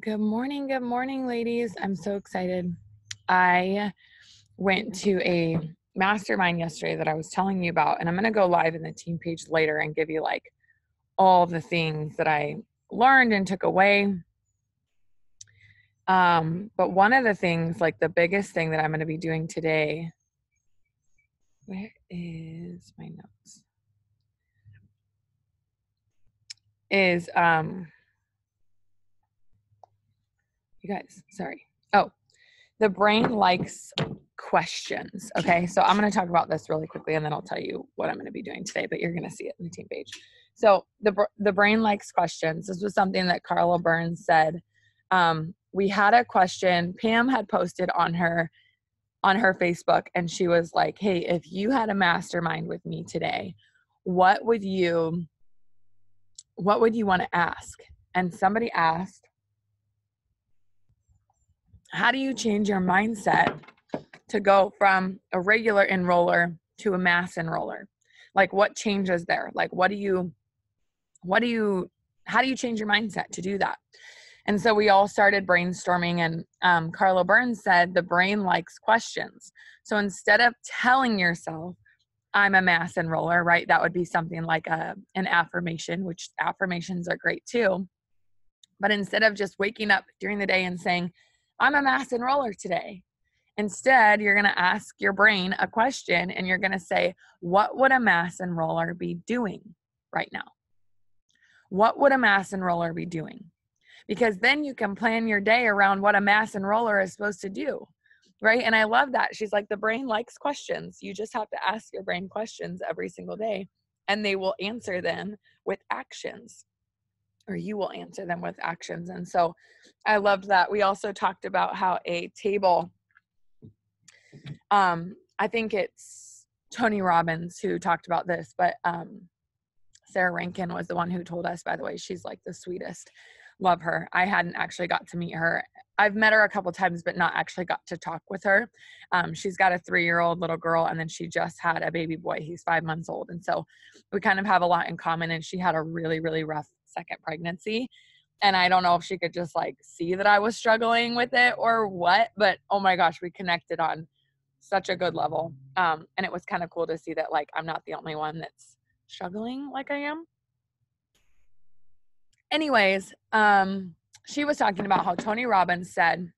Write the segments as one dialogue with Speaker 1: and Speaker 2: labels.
Speaker 1: Good morning, ladies. I'm so excited. I went to a mastermind yesterday that I was telling you about, and I'm going to go live in the team page later and give you like all the things that I learned and took away. But one of the things, like the biggest thing that I'm going to be doing today, where is my notes? Is, you guys, sorry. Oh, the brain likes questions. Okay, so I'm going to talk about this really quickly, and then I'll tell you what I'm going to be doing today, but you're going to see it in the team page. So the brain likes questions. This was something that Carla Burns said. We had a question Pam had posted on her Facebook, and she was like, hey, if you had a mastermind with me today, what would you want to ask? And somebody asked, how do you change your mindset to go from a regular enroller to a mass enroller? Like, what changes there? Like, how do you change your mindset to do that? And so we all started brainstorming, and Carla Burns said the brain likes questions. So instead of telling yourself, I'm a mass enroller, right? That would be something like an affirmation, which affirmations are great too. But instead of just waking up during the day and saying, I'm a mass enroller today, instead, you're going to ask your brain a question, and you're going to say, what would a mass enroller be doing right now? What would a mass enroller be doing? Because then you can plan your day around what a mass enroller is supposed to do, right? And I love that. She's like, the brain likes questions. You just have to ask your brain questions every single day, and they will answer them with actions, or you will answer them with actions. And so I loved that. We also talked about how a table, I think it's Tony Robbins who talked about this, but Sarah Rankin was the one who told us, by the way. She's like the sweetest. Love her. I hadn't actually got to meet her. I've met her a couple times, but not actually got to talk with her. She's got a 3-year-old little girl, and then she just had a baby boy. He's 5 months old. And so we kind of have a lot in common, and she had a really, really rough second pregnancy. And I don't know if she could just like see that I was struggling with it or what, but oh my gosh, we connected on such a good level. And it was kind of cool to see that like I'm not the only one that's struggling like I am. Anyways, she was talking about how Tony Robbins said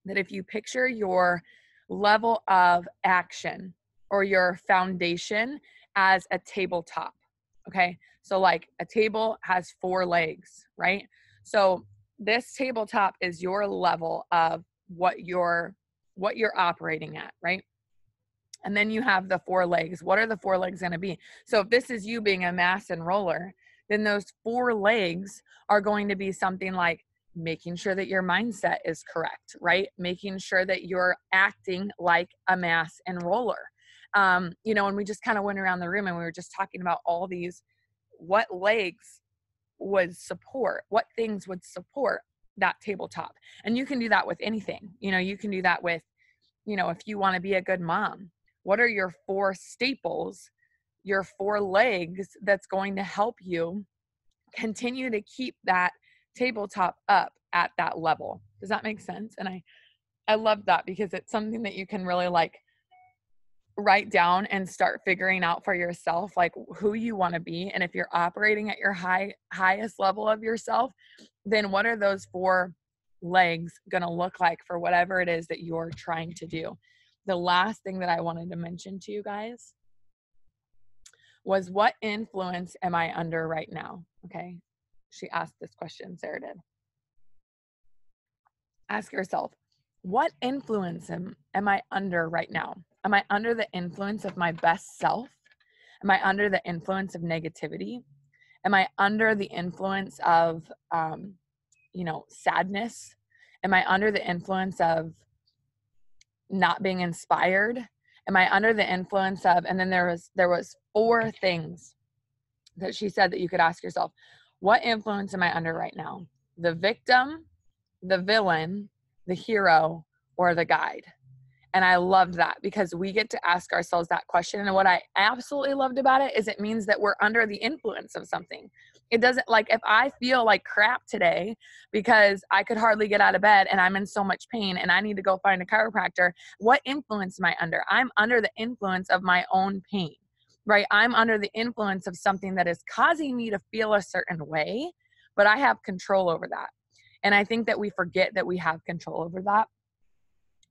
Speaker 1: that if you picture your level of action or your foundation as a tabletop, okay? So like a table has 4 legs, right? So this tabletop is your level of what you're operating at, right? And then you have the 4 legs. What are the 4 legs going to be? So if this is you being a mass enroller, then those 4 legs are going to be something like making sure that your mindset is correct, right? Making sure that you're acting like a mass enroller. And we just kind of went around the room and we were just talking about all these, what legs would support, what things would support that tabletop. And you can do that with anything. You can do that with, if you want to be a good mom, what are your 4 staples, your 4 legs that's going to help you continue to keep that tabletop up at that level? Does that make sense? And I love that because it's something that you can really like write down and start figuring out for yourself, like who you want to be. And if you're operating at your highest level of yourself, then what are those 4 legs going to look like for whatever it is that you're trying to do? The last thing that I wanted to mention to you guys was, what influence am I under right now? Okay. She asked this question, Sarah did. Ask yourself, what influence am I under right now? Am I under the influence of my best self? Am I under the influence of negativity? Am I under the influence of, sadness? Am I under the influence of not being inspired? Am I under the influence of, and then there was 4 things that she said that you could ask yourself. What influence am I under right now? The victim, the villain, the hero, or the guide? And I loved that because we get to ask ourselves that question. And what I absolutely loved about it is it means that we're under the influence of something. It doesn't, like, if I feel like crap today because I could hardly get out of bed and I'm in so much pain and I need to go find a chiropractor, what influence am I under? I'm under the influence of my own pain, right? I'm under the influence of something that is causing me to feel a certain way, but I have control over that. And I think that we forget that we have control over that.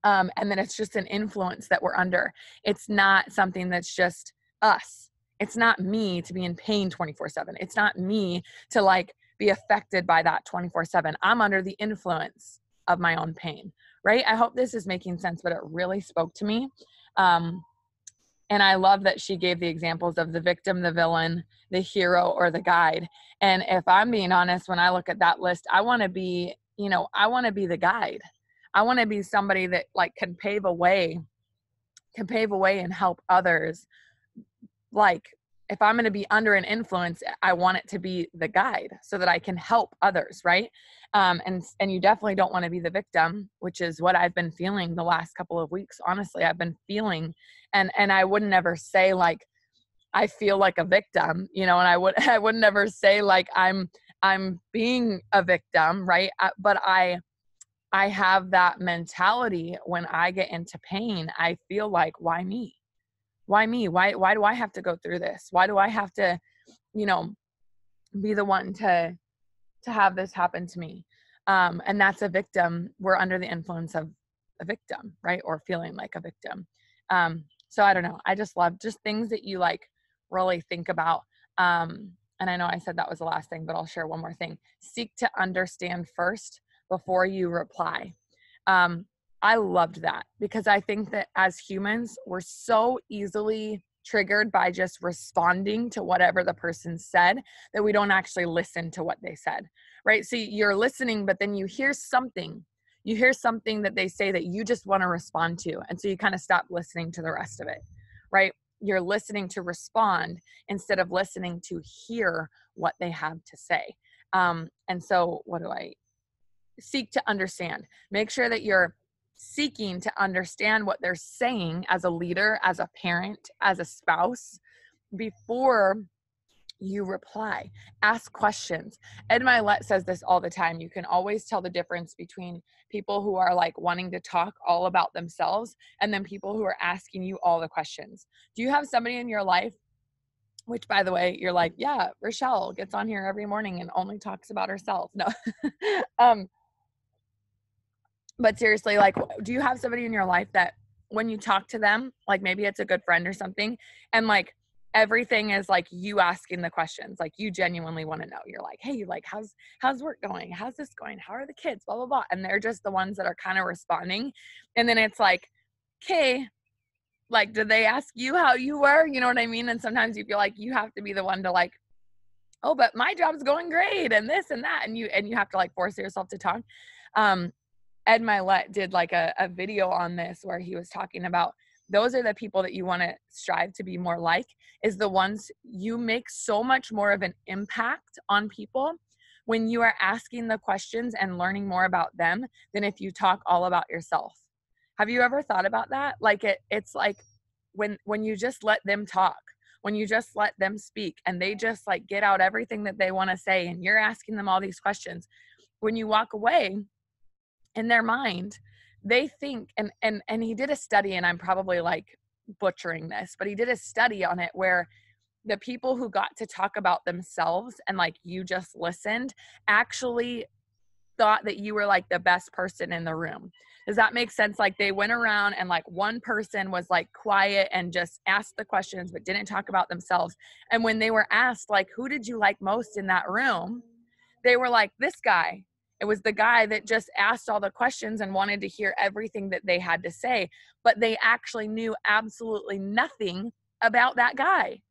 Speaker 1: And then it's just an influence that we're under. It's not something that's just us. It's not me to be in pain 24/7. It's not me to like be affected by that 24/7. I'm under the influence of my own pain, right? I hope this is making sense, but it really spoke to me. And I love that she gave the examples of the victim, the villain, the hero, or the guide. And if I'm being honest, when I look at that list, I want to be, I want to be the guide. I want to be somebody that like can pave a way and help others. Like if I'm going to be under an influence, I want it to be the guide so that I can help others. Right. And you definitely don't want to be the victim, which is what I've been feeling the last couple of weeks. Honestly, I've been feeling, and I would never say like, I feel like a victim, and I would never say like I'm being a victim. Right. But I have that mentality when I get into pain. I feel like, why me? Why me? Why do I have to go through this? Why do I have to, be the one to have this happen to me? And that's a victim. We're under the influence of a victim, right? Or feeling like a victim. So I don't know. I just love just things that you like really think about. And I know I said that was the last thing, but I'll share one more thing. Seek to understand first before you reply. I loved that because I think that as humans, we're so easily triggered by just responding to whatever the person said that we don't actually listen to what they said, right? So you're listening, but then you hear something that they say that you just want to respond to. And so you kind of stop listening to the rest of it, right? You're listening to respond instead of listening to hear what they have to say. And so what do I seek to understand? Make sure that you're seeking to understand what they're saying as a leader, as a parent, as a spouse, before you reply. Ask questions. Ed Milet says this all the time. You can always tell the difference between people who are like wanting to talk all about themselves and then people who are asking you all the questions. Do you have somebody in your life, which by the way, you're like, yeah, Rochelle gets on here every morning and only talks about herself. No. But seriously, like, do you have somebody in your life that when you talk to them, like maybe it's a good friend or something, and like everything is like you asking the questions, like you genuinely want to know. You're like, hey, like how's work going? How's this going? How are the kids? Blah, blah, blah. And they're just the ones that are kind of responding. And then it's like, okay, like, did they ask you how you were? You know what I mean? And sometimes you feel like you have to be the one to like, oh, but my job's going great and this and that. And you have to like force yourself to talk. Ed Milet did like a video on this where he was talking about those are the people that you want to strive to be more like, is the ones you make so much more of an impact on people when you are asking the questions and learning more about them than if you talk all about yourself. Have you ever thought about that? Like it's like when you just let them talk, when you just let them speak and they just like get out everything that they want to say and you're asking them all these questions, when you walk away, in their mind, they think, and he did a study, and I'm probably like butchering this, but he did a study on it where the people who got to talk about themselves and like you just listened actually thought that you were like the best person in the room. Does that make sense? Like they went around and like one person was like quiet and just asked the questions but didn't talk about themselves. And when they were asked like, who did you like most in that room? They were like, this guy. It was the guy that just asked all the questions and wanted to hear everything that they had to say, but they actually knew absolutely nothing about that guy,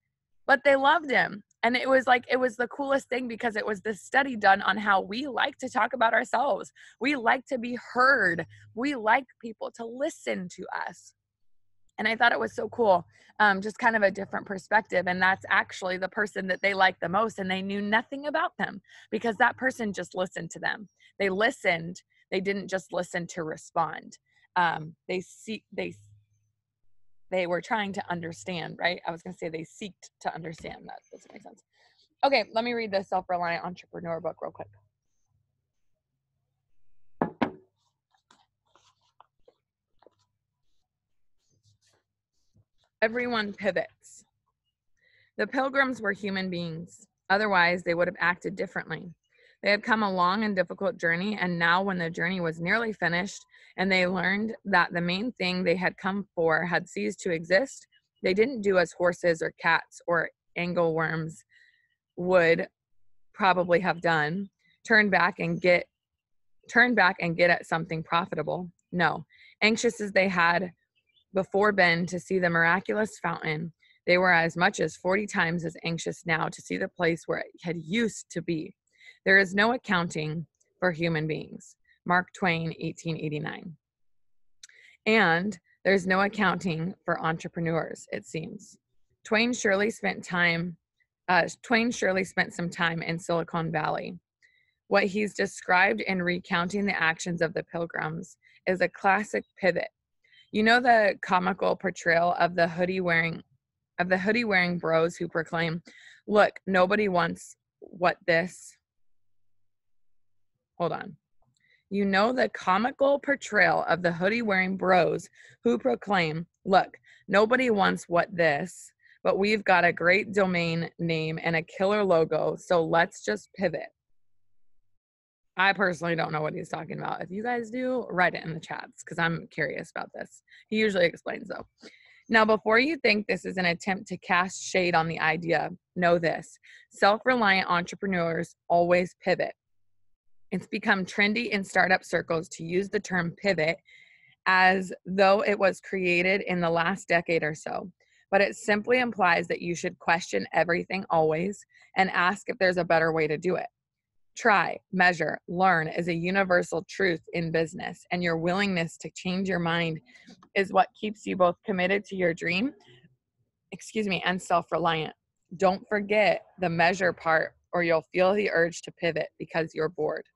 Speaker 1: but they loved him. And it was the coolest thing because it was this study done on how we like to talk about ourselves. We like to be heard. We like people to listen to us. And I thought it was so cool, just kind of a different perspective. And that's actually the person that they liked the most. And they knew nothing about them because that person just listened to them. They listened. They didn't just listen to respond. They were trying to understand, right? I was going to say they seeked to understand. That doesn't make sense. Okay, let me read the Self-Reliant Entrepreneur book real quick. Everyone pivots. The Pilgrims were human beings. Otherwise, they would have acted differently. They had come a long and difficult journey, and now when the journey was nearly finished and they learned that the main thing they had come for had ceased to exist, they didn't do as horses or cats or angleworms would probably have done, turn back and get at something profitable. No, anxious as they had before been to see the miraculous fountain, they were as much as 40 times as anxious now to see the place where it had used to be. There is no accounting for human beings. Mark Twain, 1889. And there's no accounting for entrepreneurs, it seems. Twain surely spent some time in Silicon Valley. What he's described in recounting the actions of the Pilgrims is a classic pivot. You know, the comical portrayal of the hoodie wearing bros who proclaim, "Look, nobody wants what this." Hold on. You know the comical portrayal of the hoodie wearing bros who proclaim, "Look, nobody wants what this, but we've got a great domain name and a killer logo, so let's just pivot." I personally don't know what he's talking about. If you guys do, write it in the chats because I'm curious about this. He usually explains though. Now, before you think this is an attempt to cast shade on the idea, know this: self-reliant entrepreneurs always pivot. It's become trendy in startup circles to use the term pivot as though it was created in the last decade or so. But it simply implies that you should question everything always and ask if there's a better way to do it. Try, measure, learn is a universal truth in business, and your willingness to change your mind is what keeps you both committed to your dream, and self-reliant. Don't forget the measure part, or you'll feel the urge to pivot because you're bored.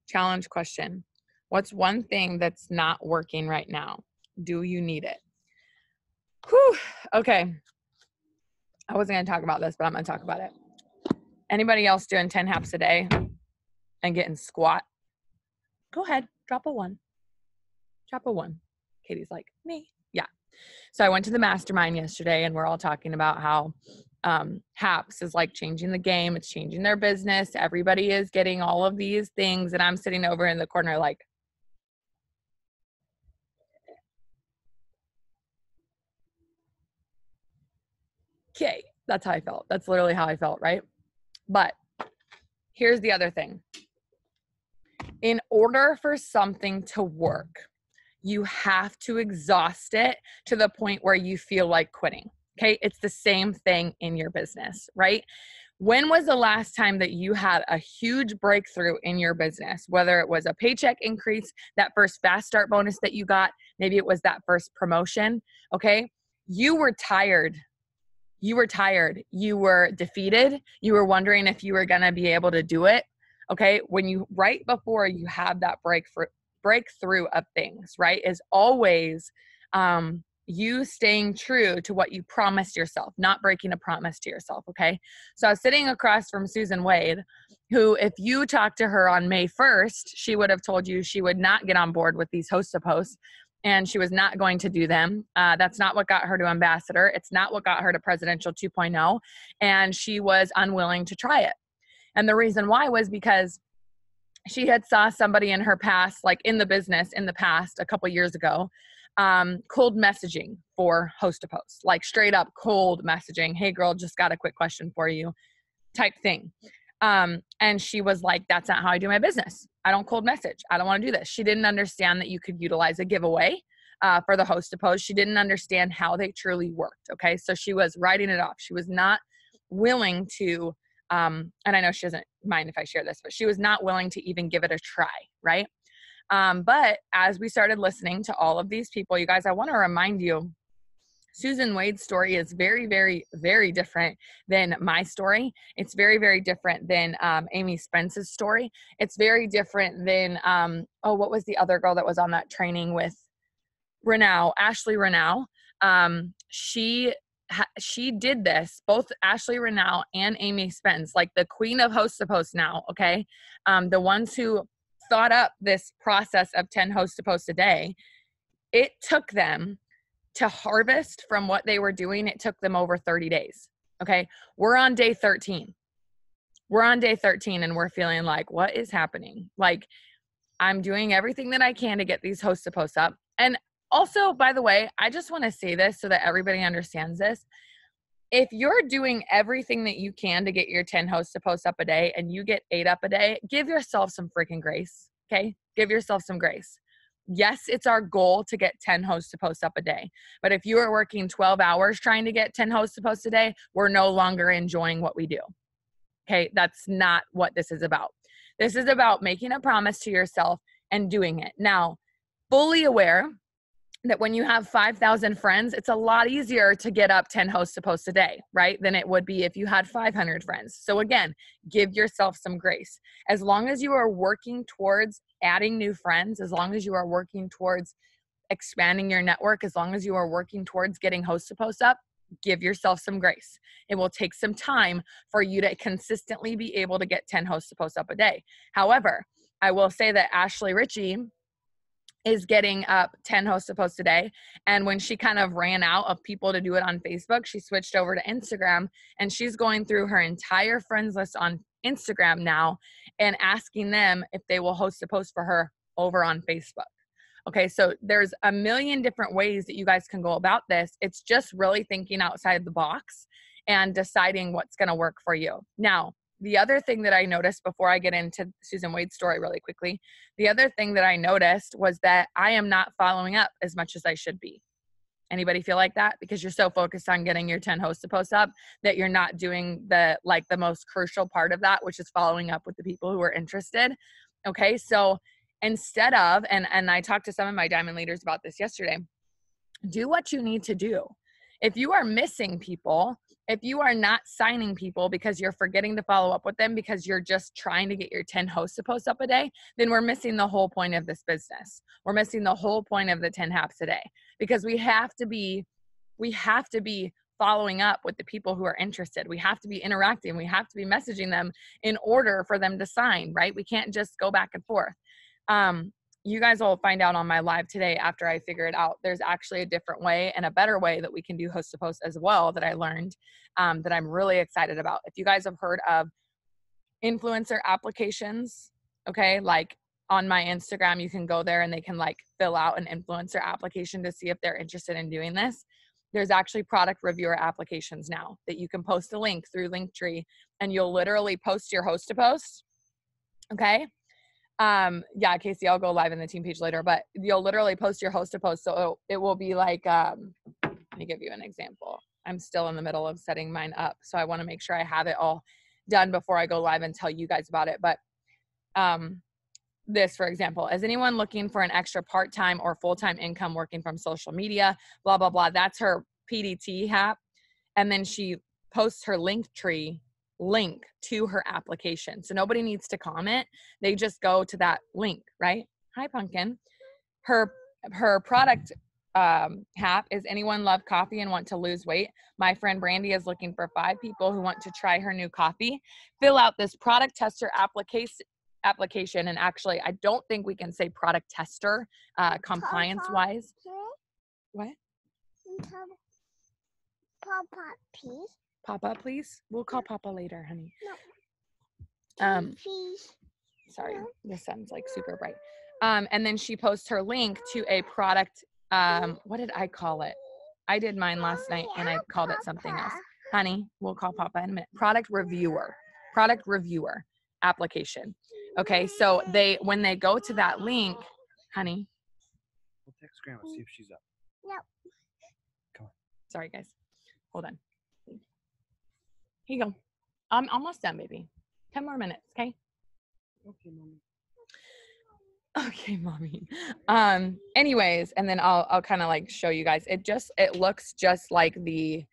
Speaker 1: Challenge question: what's one thing that's not working right now? Do you need it? Whew. Okay. I wasn't going to talk about this, but I'm going to talk about it. Anybody else doing 10 haps a day and getting squat? Go ahead. Drop a one. Drop a one. Katie's like, me. Yeah. So I went to the mastermind yesterday and we're all talking about how HAPS is like changing the game. It's changing their business. Everybody is getting all of these things. And I'm sitting over in the corner like, okay, that's how I felt. That's literally how I felt, right? But here's the other thing. In order for something to work, you have to exhaust it to the point where you feel like quitting. Okay. It's the same thing in your business, right? When was the last time that you had a huge breakthrough in your business? Whether it was a paycheck increase, that first fast start bonus that you got, maybe it was that first promotion. Okay. You were tired. You were tired. You were defeated. You were wondering if you were going to be able to do it. Okay. When you, right before you have that breakthrough of things, right, is always you staying true to what you promised yourself, not breaking a promise to yourself. Okay. So I was sitting across from Susan Wade, who, if you talked to her on May 1st, she would have told you she would not get on board with these host to posts and she was not going to do them. That's not what got her to ambassador. It's not what got her to presidential 2.0. And she was unwilling to try it. And the reason why was because she had saw somebody in her past, like in the business in the past, a couple years ago, cold messaging for host to post, like straight up cold messaging. Hey girl, just got a quick question for you type thing. And she was like, that's not how I do my business. I don't cold message. I don't want to do this. She didn't understand that you could utilize a giveaway for the host to post. She didn't understand how they truly worked. Okay. So she was writing it off. She was not willing to, and I know she doesn't mind if I share this, but she was not willing to even give it a try. Right. But as we started listening to all of these people, you guys, I want to remind you, Susan Wade's story is very, very, very different than my story. It's very, very different than Amy Spence's story. It's very different than, what was the other girl that was on that training with Ashley Renaud. She she did this, both Ashley Renau and Amy Spence, like the queen of host to post now, okay? The ones who thought up this process of 10 host to post a day, it took them to harvest from what they were doing. It took them over 30 days, okay? We're on day 13. We're on day 13 and we're feeling like, what is happening? Like, I'm doing everything that I can to get these host to posts up. And also, by the way, I just want to say this so that everybody understands this. If you're doing everything that you can to get your 10 hosts to post up a day and you get 8 up a day, give yourself some freaking grace, okay? Give yourself some grace. Yes, it's our goal to get 10 hosts to post up a day. But if you are working 12 hours trying to get 10 hosts to post a day, we're no longer enjoying what we do. Okay, that's not what this is about. This is about making a promise to yourself and doing it. Now, fully aware that when you have 5,000 friends, it's a lot easier to get up 10 hosts to post a day, right? Than it would be if you had 500 friends. So again, give yourself some grace. As long as you are working towards adding new friends, as long as you are working towards expanding your network, as long as you are working towards getting hosts to post up, give yourself some grace. It will take some time for you to consistently be able to get 10 hosts to post up a day. However, I will say that Ashley Ritchie is getting up 10 hosts to post a day. And when she kind of ran out of people to do it on Facebook, she switched over to Instagram, and she's going through her entire friends list on Instagram now and asking them if they will host a post for her over on Facebook. Okay, so there's a million different ways that you guys can go about this. It's just really thinking outside the box and deciding what's going to work for you. Now, the other thing that I noticed before I get into Susan Wade's story really quickly, the other thing that I noticed was that I am not following up as much as I should be. Anybody feel like that? Because you're so focused on getting your 10 hosts to post up that you're not doing the most crucial part of that, which is following up with the people who are interested. Okay, so instead of, and I talked to some of my diamond leaders about this yesterday, do what you need to do. If you are missing people, if you are not signing people because you're forgetting to follow up with them because you're just trying to get your 10 hosts to post up a day, then we're missing the whole point of this business. We're missing the whole point of the 10 haps a day, because we have to be following up with the people who are interested. We have to be interacting. We have to be messaging them in order for them to sign, right? We can't just go back and forth. You guys will find out on my live today after I figure it out. There's actually a different way and a better way that we can do host to post as well that I learned, that I'm really excited about. If you guys have heard of influencer applications, okay, like on my Instagram, you can go there and they can like fill out an influencer application to see if they're interested in doing this. There's actually product reviewer applications now that you can post a link through Linktree and you'll literally post your host to post. Okay. Yeah, Casey, I'll go live in the team page later, but you'll literally post your host to post. So it will be like, let me give you an example. I'm still in the middle of setting mine up. So I want to make sure I have it all done before I go live and tell you guys about it. But, this, for example, is anyone looking for an extra part-time or full-time income working from social media, blah, blah, blah. That's her PDT app. And then she posts her Linktree link to her application. So nobody needs to comment. They just go to that link, right? Hi, Pumpkin. Her product app is anyone love coffee and want to lose weight? My friend Brandy is looking for 5 people who want to try her new coffee. Fill out this product tester application. And actually, I don't think we can say product tester compliance wise. What?
Speaker 2: Papa, please.
Speaker 1: Papa, please. We'll call Papa later, honey.
Speaker 2: No. Please.
Speaker 1: Sorry, the sun's like super bright. And then she posts her link to a product. What did I call it? I did mine last night and I called it something else. Honey, we'll call Papa in a minute. Product reviewer application. Okay, so when they go to that link, honey.
Speaker 3: We'll text Grandma, see if she's up.
Speaker 2: No.
Speaker 3: Come on.
Speaker 1: Sorry, guys. Hold on. Here you go. I'm almost done, baby. 10 more minutes, okay?
Speaker 3: Okay, Mommy.
Speaker 1: Okay, Mommy. Anyways, and then I'll kind of like show you guys. It looks just like the,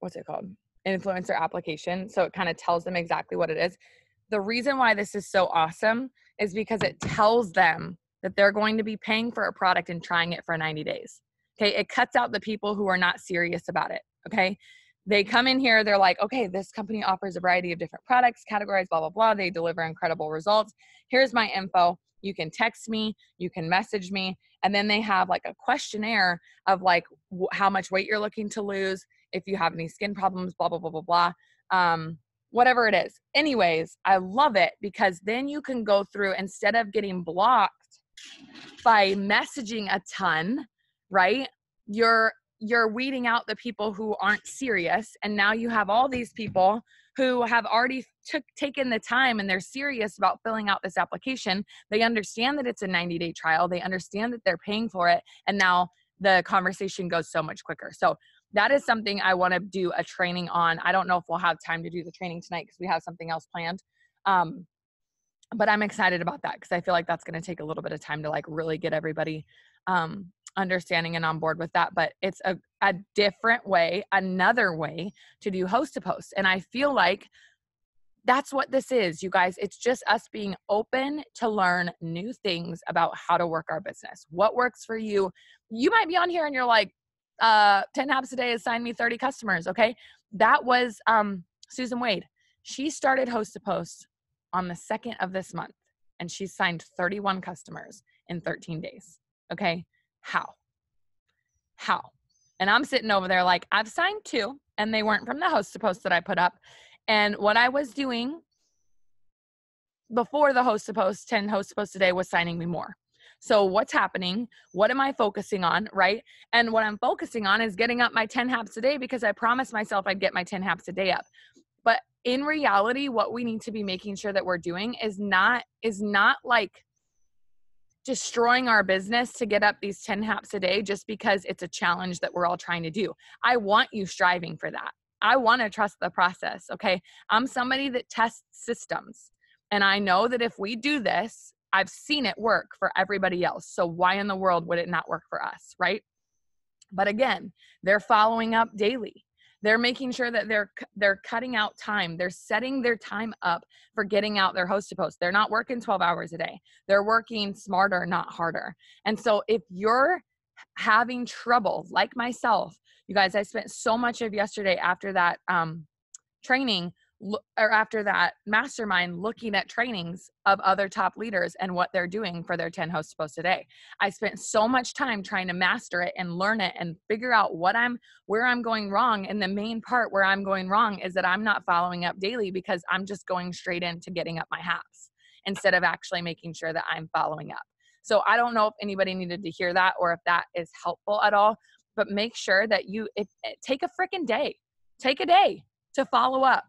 Speaker 1: what's it called? Influencer application. So it kind of tells them exactly what it is. The reason why this is so awesome is because it tells them that they're going to be paying for a product and trying it for 90 days. Okay. It cuts out the people who are not serious about it. Okay. They come in here, they're like, okay, this company offers a variety of different products, categories, blah, blah, blah. They deliver incredible results. Here's my info. You can text me, you can message me. And then they have like a questionnaire of like how much weight you're looking to lose, if you have any skin problems, blah, blah, blah, blah, blah. Whatever it is. Anyways, I love it because then you can go through, instead of getting blocked by messaging a ton, right? You're weeding out the people who aren't serious. And now you have all these people who have already taken the time and they're serious about filling out this application. They understand that it's a 90-day trial. They understand that they're paying for it. And now the conversation goes so much quicker. So that is something I want to do a training on. I don't know if we'll have time to do the training tonight because we have something else planned. But I'm excited about that because I feel like that's going to take a little bit of time to like really get everybody understanding and on board with that. But it's a different way, another way to do host to post. And I feel like that's what this is, you guys. It's just us being open to learn new things about how to work our business. What works for you? You might be on here and you're like, 10 habits a day has signed me 30 customers. Okay. That was Susan Wade. She started host to post on the 2nd of this month and she signed 31 customers in 13 days. Okay. How? And I'm sitting over there like, I've signed 2 and they weren't from the host to post that I put up. And what I was doing before the host to post, 10 host to post a day, was signing me more. So what's happening? What am I focusing on, right? And what I'm focusing on is getting up my 10 habits a day because I promised myself I'd get my 10 habits a day up. But in reality, what we need to be making sure that we're doing is not like destroying our business to get up these 10 habits a day just because it's a challenge that we're all trying to do. I want you striving for that. I want to trust the process, okay? I'm somebody that tests systems. And I know that if we do this, I've seen it work for everybody else. So why in the world would it not work for us, right? But again, they're following up daily. They're making sure that they're cutting out time. They're setting their time up for getting out their host to post. They're not working 12 hours a day. They're working smarter, not harder. And so if you're having trouble, like myself, you guys, I spent so much of yesterday after that training or after that mastermind looking at trainings of other top leaders and what they're doing for their 10 host posts a day. I spent so much time trying to master it and learn it and figure out where I'm going wrong. And the main part where I'm going wrong is that I'm not following up daily because I'm just going straight into getting up my halves instead of actually making sure that I'm following up. So I don't know if anybody needed to hear that or if that is helpful at all, but make sure that take a freaking day. Take a day to follow up.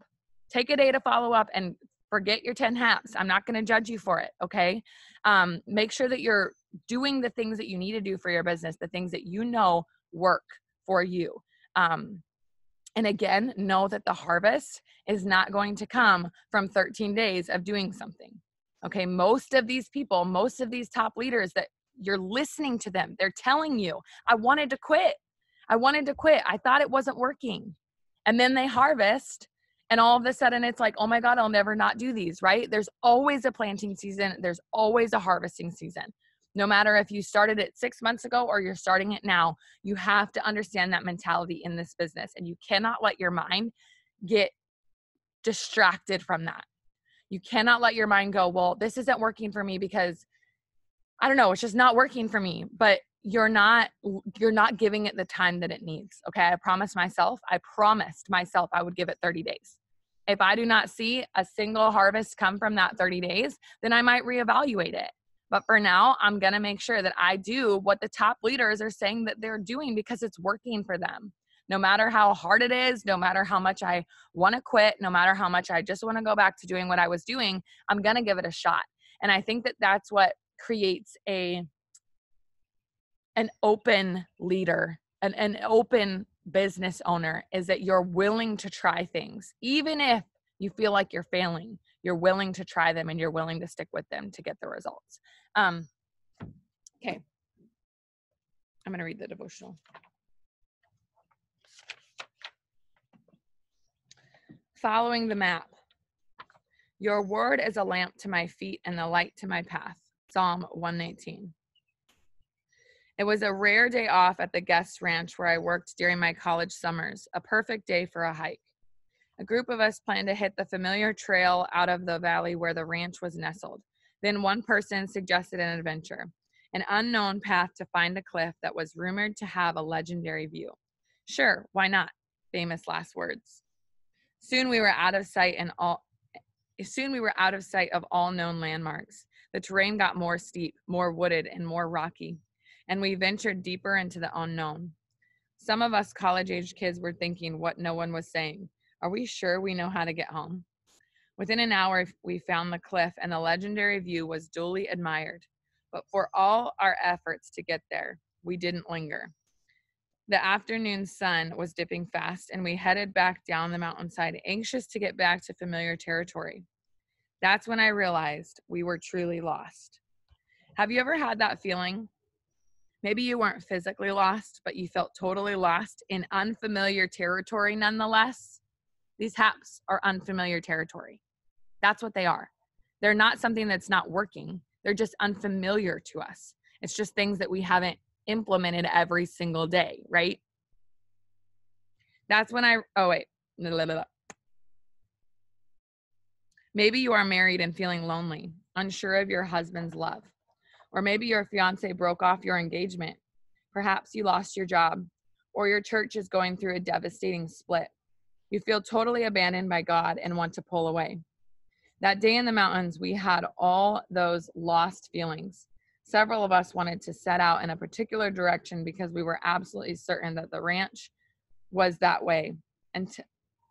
Speaker 1: Take a day to follow up and forget your 10 habits. I'm not going to judge you for it. Okay. Make sure that you're doing the things that you need to do for your business, the things that you know work for you. And again, know that the harvest is not going to come from 13 days of doing something. Okay. Most of these people, most of these top leaders that you're listening to them, they're telling you, I wanted to quit. I thought it wasn't working. And then they harvest. And all of a sudden it's like, oh my God, I'll never not do these, right? There's always a planting season. There's always a harvesting season. No matter if you started it 6 months ago or you're starting it now, you have to understand that mentality in this business. And you cannot let your mind get distracted from that. You cannot let your mind go, well, this isn't working for me because I don't know, it's just not working for me. But you're not giving it the time that it needs. Okay. I promised myself I would give it 30 days. If I do not see a single harvest come from that 30 days, then I might reevaluate it. But for now, I'm going to make sure that I do what the top leaders are saying that they're doing because it's working for them. No matter how hard it is, no matter how much I want to quit, no matter how much I just want to go back to doing what I was doing, I'm going to give it a shot. And I think that that's what creates an open leader, an open business owner, is that you're willing to try things. Even if you feel like you're failing, you're willing to try them and you're willing to stick with them to get the results. Okay. I'm going to read the devotional. Following the map. Your word is a lamp to my feet and a light to my path. Psalm 119. It was a rare day off at the guest ranch where I worked during my college summers, a perfect day for a hike. A group of us planned to hit the familiar trail out of the valley where the ranch was nestled. Then one person suggested an adventure, an unknown path to find a cliff that was rumored to have a legendary view. Sure, why not? Famous last words. Soon we were out of sight of all known landmarks. The terrain got more steep, more wooded, and more rocky, and we ventured deeper into the unknown. Some of us college-age kids were thinking what no one was saying. Are we sure we know how to get home? Within an hour, we found the cliff, and the legendary view was duly admired. But for all our efforts to get there, we didn't linger. The afternoon sun was dipping fast, and we headed back down the mountainside, anxious to get back to familiar territory. That's when I realized we were truly lost. Have you ever had that feeling? Maybe you weren't physically lost, but you felt totally lost in unfamiliar territory nonetheless. These haps are unfamiliar territory. That's what they are. They're not something that's not working. They're just unfamiliar to us. It's just things that we haven't implemented every single day, right? That's when Maybe you are married and feeling lonely, unsure of your husband's love. Or maybe your fiance broke off your engagement. Perhaps you lost your job, or your church is going through a devastating split. You feel totally abandoned by God and want to pull away. That day in the mountains, we had all those lost feelings. Several of us wanted to set out in a particular direction because we were absolutely certain that the ranch was that way,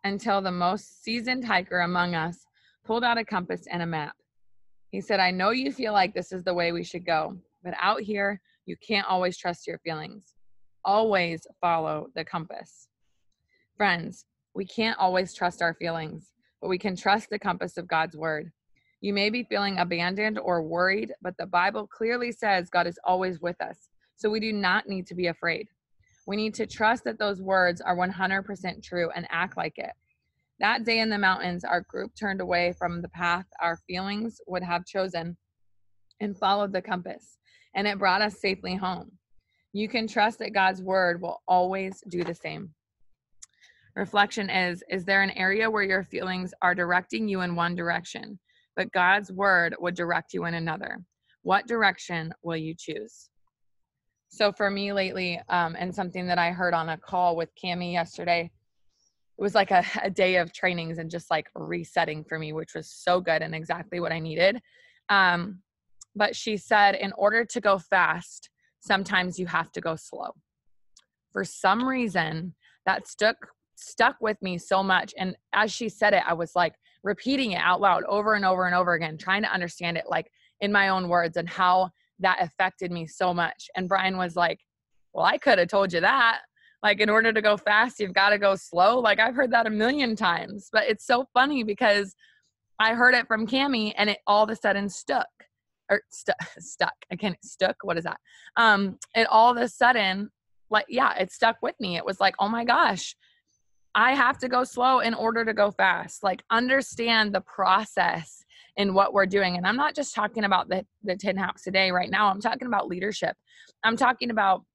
Speaker 1: until the most seasoned hiker among us pulled out a compass and a map. He said, I know you feel like this is the way we should go, but out here, you can't always trust your feelings. Always follow the compass. Friends, we can't always trust our feelings, but we can trust the compass of God's word. You may be feeling abandoned or worried, but the Bible clearly says God is always with us, so we do not need to be afraid. We need to trust that those words are 100% true and act like it. That day in the mountains, our group turned away from the path our feelings would have chosen and followed the compass, and it brought us safely home. You can trust that God's word will always do the same. Reflection is there an area where your feelings are directing you in one direction, but God's word would direct you in another? What direction will you choose? So for me lately, and something that I heard on a call with Cammie yesterday, it was like a day of trainings and just like resetting for me, which was so good and exactly what I needed. But she said, in order to go fast, sometimes you have to go slow. For some reason, that stuck with me so much. And as she said it, I was like repeating it out loud over and over and over again, trying to understand it like in my own words and how that affected me so much. And Brian was like, well, I could have told you that. Like, in order to go fast, you've got to go slow. Like, I've heard that a million times, but it's so funny because I heard it from Cammie and it all of a sudden stuck. I can't, stuck. What is that? It all of a sudden, like, yeah, it stuck with me. It was like, oh my gosh, I have to go slow in order to go fast. Like, understand the process in what we're doing. And I'm not just talking about the 10 haps a day right now. I'm talking about leadership. I'm talking about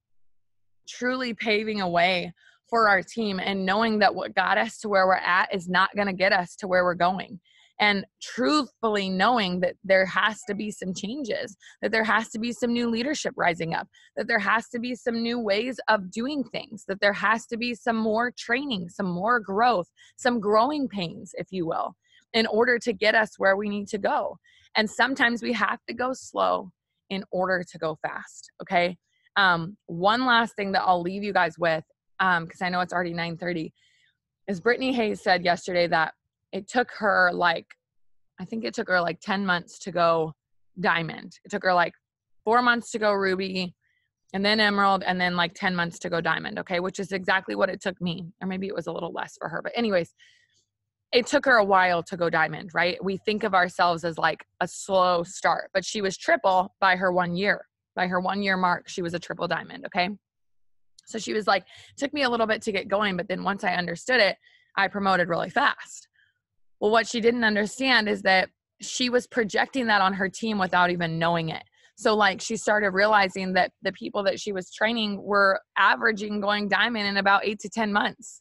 Speaker 1: truly paving a way for our team and knowing that what got us to where we're at is not going to get us to where we're going. And truthfully knowing that there has to be some changes, that there has to be some new leadership rising up, that there has to be some new ways of doing things, that there has to be some more training, some more growth, some growing pains, if you will, in order to get us where we need to go. And sometimes we have to go slow in order to go fast, okay? One last thing that I'll leave you guys with, because I know it's already 9:30, is Brittany Hayes said yesterday that it took her like 10 months to go diamond. It took her like 4 months to go ruby and then emerald and then like 10 months to go diamond, okay, which is exactly what it took me. Or maybe it was a little less for her. But anyways, it took her a while to go diamond, right? We think of ourselves as like a slow start, but she was triple by her 1 year. By her 1 year mark, she was a triple diamond, okay? So she was like, it took me a little bit to get going, but then once I understood it, I promoted really fast. Well, what she didn't understand is that she was projecting that on her team without even knowing it. So like she started realizing that the people that she was training were averaging going diamond in about 8 to 10 months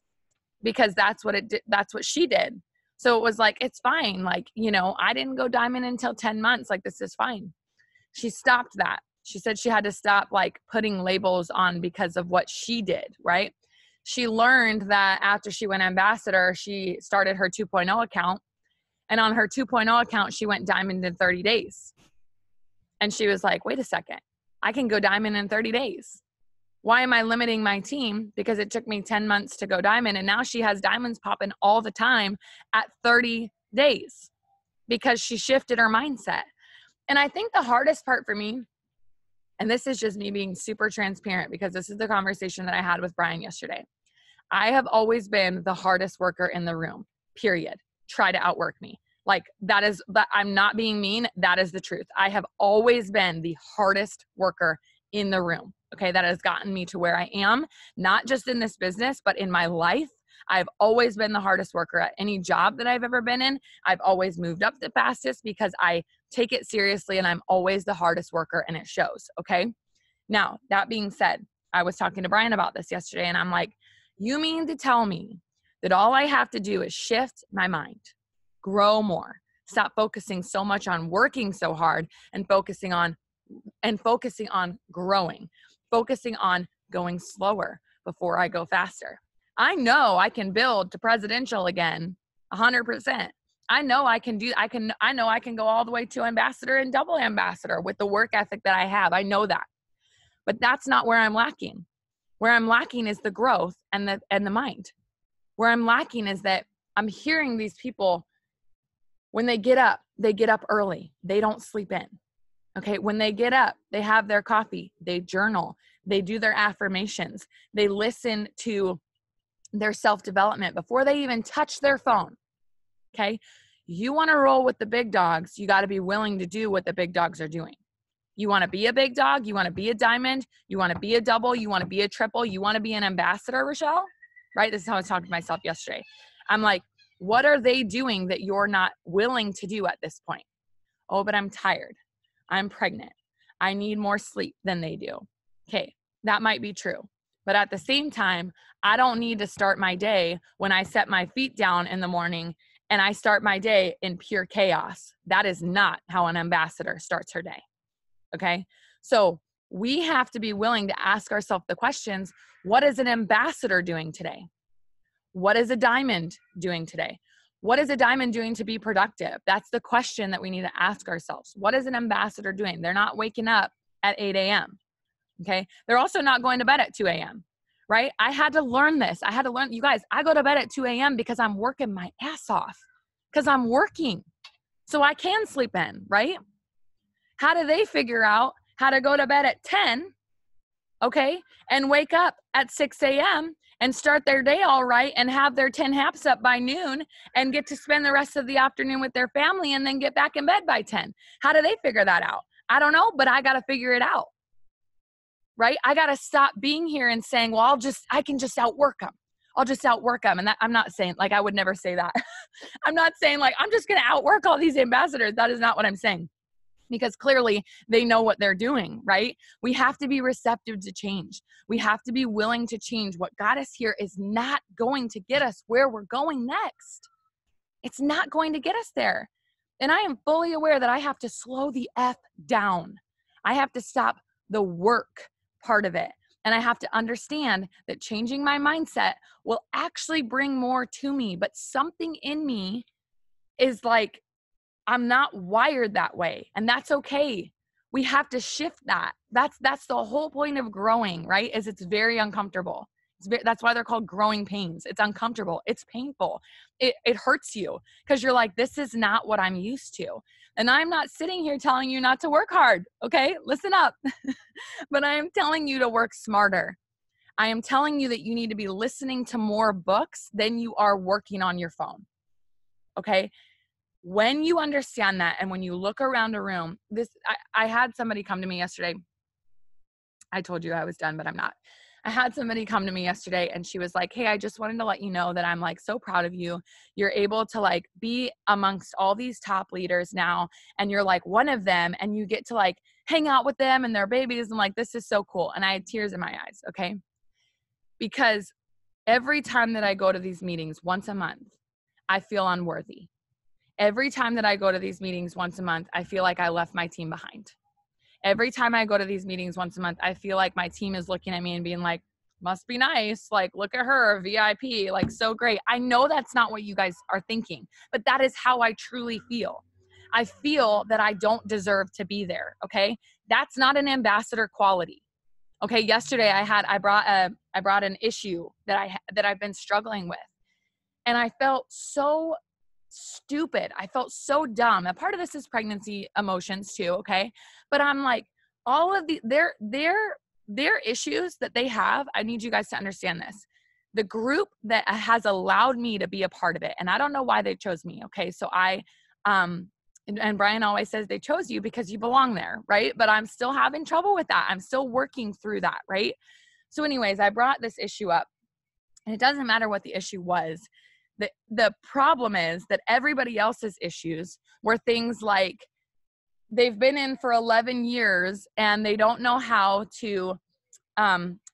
Speaker 1: because that's what it did. That's what she did. So it was like, it's fine. Like, you know, I didn't go diamond until 10 months. Like, this is fine. She stopped that. She said she had to stop like putting labels on because of what she did, right? She learned that after she went ambassador, she started her 2.0 account. And on her 2.0 account, she went diamond in 30 days. And she was like, wait a second, I can go diamond in 30 days. Why am I limiting my team? Because it took me 10 months to go diamond. And now she has diamonds popping all the time at 30 days because she shifted her mindset. And I think the hardest part for me, and this is just me being super transparent because this is the conversation that I had with Brian yesterday. I have always been the hardest worker in the room, period. Try to outwork me. Like that is, but I'm not being mean. That is the truth. I have always been the hardest worker in the room. Okay. That has gotten me to where I am, not just in this business, but in my life. I've always been the hardest worker at any job that I've ever been in. I've always moved up the fastest because I take it seriously and I'm always the hardest worker and it shows. Okay. Now, that being said, I was talking to Brian about this yesterday and I'm like, you mean to tell me that all I have to do is shift my mind, grow more, stop focusing so much on working so hard and focusing on growing, focusing on going slower before I go faster. I know I can build to presidential again, 100%. I know I can go all the way to ambassador and double ambassador with the work ethic that I have. I know that. But that's not where I'm lacking. Where I'm lacking is the growth and the mind. Where I'm lacking is that I'm hearing these people, when they get up early. They don't sleep in. Okay. When they get up, they have their coffee, they journal, they do their affirmations, they listen to their self-development before they even touch their phone. Okay. You want to roll with the big dogs. You got to be willing to do what the big dogs are doing. You want to be a big dog. You want to be a diamond. You want to be a double. You want to be a triple. You want to be an ambassador, Rochelle, right? This is how I was talking to myself yesterday. I'm like, what are they doing that you're not willing to do at this point? Oh, but I'm tired. I'm pregnant. I need more sleep than they do. Okay, that might be true. But at the same time, I don't need to start my day when I set my feet down in the morning and I start my day in pure chaos. That is not how an ambassador starts her day. Okay, so we have to be willing to ask ourselves the questions, what is an ambassador doing today? What is a diamond doing today? What is a diamond doing to be productive? That's the question that we need to ask ourselves. What is an ambassador doing? They're not waking up at 8 a.m. Okay. They're also not going to bed at 2 a.m. Right? I had to learn this. You guys, I go to bed at 2 a.m. because I'm working my ass off because I'm working so I can sleep in, right? How do they figure out how to go to bed at 10, okay, and wake up at 6 a.m. and start their day all right and have their 10 haps up by noon and get to spend the rest of the afternoon with their family and then get back in bed by 10? How do they figure that out? I don't know, but I got to figure it out, right? I got to stop being here and saying, well, I can just outwork them. I'll just outwork them. And that, I'm not saying, like, I would never say that. I'm not saying like, I'm just going to outwork all these ambassadors. That is not what I'm saying. Because clearly they know what they're doing, right? We have to be receptive to change. We have to be willing to change. What got us here is not going to get us where we're going next. It's not going to get us there. And I am fully aware that I have to slow the F down. I have to stop the work part of it. And I have to understand that changing my mindset will actually bring more to me. But something in me is like, I'm not wired that way. And that's okay. We have to shift that. That's the whole point of growing, right? Is it's very uncomfortable. That's why they're called growing pains. It's uncomfortable. It's painful. It hurts you because you're like, this is not what I'm used to. And I'm not sitting here telling you not to work hard. Okay. Listen up. But I am telling you to work smarter. I am telling you that you need to be listening to more books than you are working on your phone. Okay. When you understand that, and when you look around a room, I had somebody come to me yesterday. I told you I was done, but I'm not. I had somebody come to me yesterday and she was like, hey, I just wanted to let you know that I'm like so proud of you. You're able to like be amongst all these top leaders now. And you're like one of them and you get to like hang out with them and their babies. I'm like, this is so cool. And I had tears in my eyes, okay? Because every time that I go to these meetings once a month, I feel unworthy. Every time that I go to these meetings once a month, I feel like I left my team behind. Every time I go to these meetings once a month, I feel like my team is looking at me and being like, must be nice. Like, look at her, VIP, like so great. I know that's not what you guys are thinking, but that is how I truly feel. I feel that I don't deserve to be there. Okay. That's not an ambassador quality. Okay. Yesterday I brought an issue that I've been struggling with, and I felt so stupid. I felt so dumb. And part of this is pregnancy emotions too. Okay. But I'm like, all of their issues that they have, I need you guys to understand this. The group that has allowed me to be a part of it, and I don't know why they chose me. Okay. So and Brian always says they chose you because you belong there. Right. But I'm still having trouble with that. I'm still working through that. Right. So anyways, I brought this issue up, and it doesn't matter what the issue was. The problem is that everybody else's issues were things like they've been in for 11 years and they don't know how to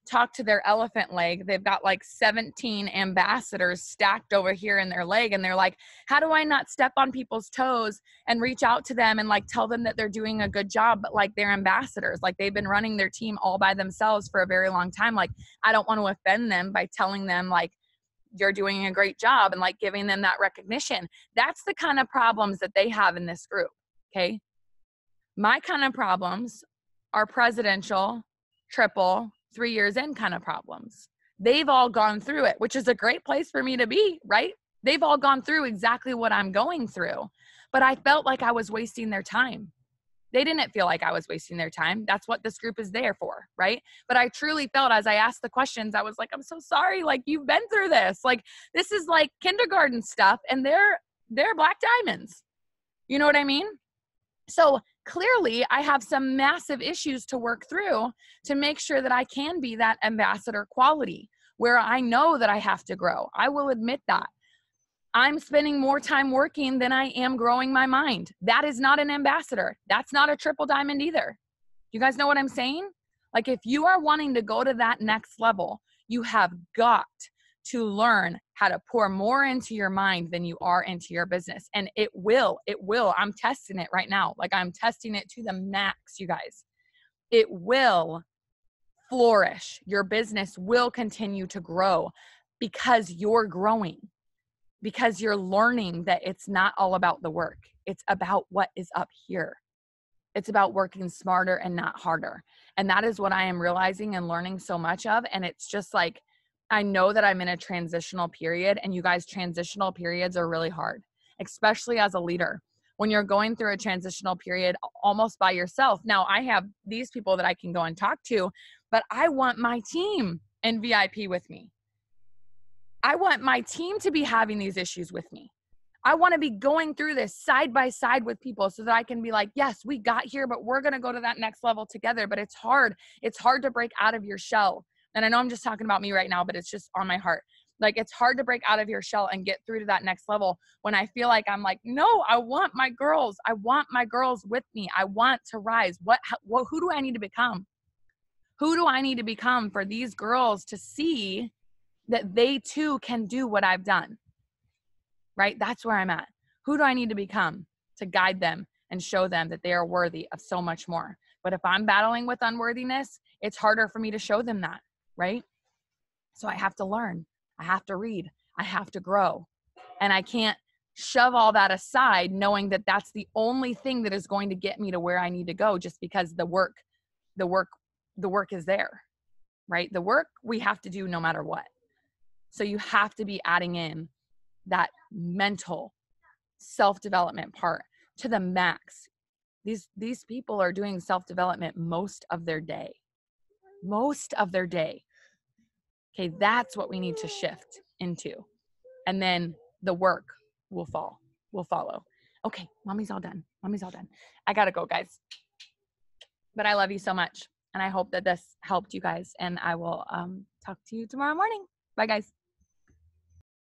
Speaker 1: talk to their elephant leg. They've got like 17 ambassadors stacked over here in their leg. And they're like, how do I not step on people's toes and reach out to them and like tell them that they're doing a good job? But like they're ambassadors, like they've been running their team all by themselves for a very long time. Like I don't want to offend them by telling them like, you're doing a great job and like giving them that recognition. That's the kind of problems that they have in this group. Okay. My kind of problems are presidential, triple, 3 years in kind of problems. They've all gone through it, which is a great place for me to be, right? They've all gone through exactly what I'm going through, but I felt like I was wasting their time. They didn't feel like I was wasting their time. That's what this group is there for, right? But I truly felt, as I asked the questions, I was like, I'm so sorry. Like, you've been through this. Like, this is like kindergarten stuff, and they're black diamonds. You know what I mean? So clearly I have some massive issues to work through to make sure that I can be that ambassador quality where I know that I have to grow. I will admit that. I'm spending more time working than I am growing my mind. That is not an ambassador. That's not a triple diamond either. You guys know what I'm saying? Like if you are wanting to go to that next level, you have got to learn how to pour more into your mind than you are into your business. And it will. I'm testing it right now. Like I'm testing it to the max, you guys. It will flourish. Your business will continue to grow because you're growing. Because you're learning that it's not all about the work. It's about what is up here. It's about working smarter and not harder. And that is what I am realizing and learning so much of. And it's just like, I know that I'm in a transitional period, and you guys, transitional periods are really hard, especially as a leader. When you're going through a transitional period almost by yourself. Now I have these people that I can go and talk to, but I want my team in VIP with me. I want my team to be having these issues with me. I want to be going through this side by side with people so that I can be like, yes, we got here, but we're going to go to that next level together. But it's hard. It's hard to break out of your shell. And I know I'm just talking about me right now, but it's just on my heart. Like it's hard to break out of your shell and get through to that next level when I feel like I'm like, no, I want my girls. I want my girls with me. I want to rise. Who do I need to become? Who do I need to become for these girls to see that they too can do what I've done, right? That's where I'm at. Who do I need to become to guide them and show them that they are worthy of so much more? But if I'm battling with unworthiness, it's harder for me to show them that, right? So I have to learn. I have to read. I have to grow. And I can't shove all that aside knowing that that's the only thing that is going to get me to where I need to go just because the work is there, right? The work we have to do no matter what. So you have to be adding in that mental self-development part to the max. These people are doing self-development most of their day. Okay, that's what we need to shift into. And then the work will follow. Okay, mommy's all done. I gotta go, guys. But I love you so much. And I hope that this helped you guys. And I will talk to you tomorrow morning. Bye, guys.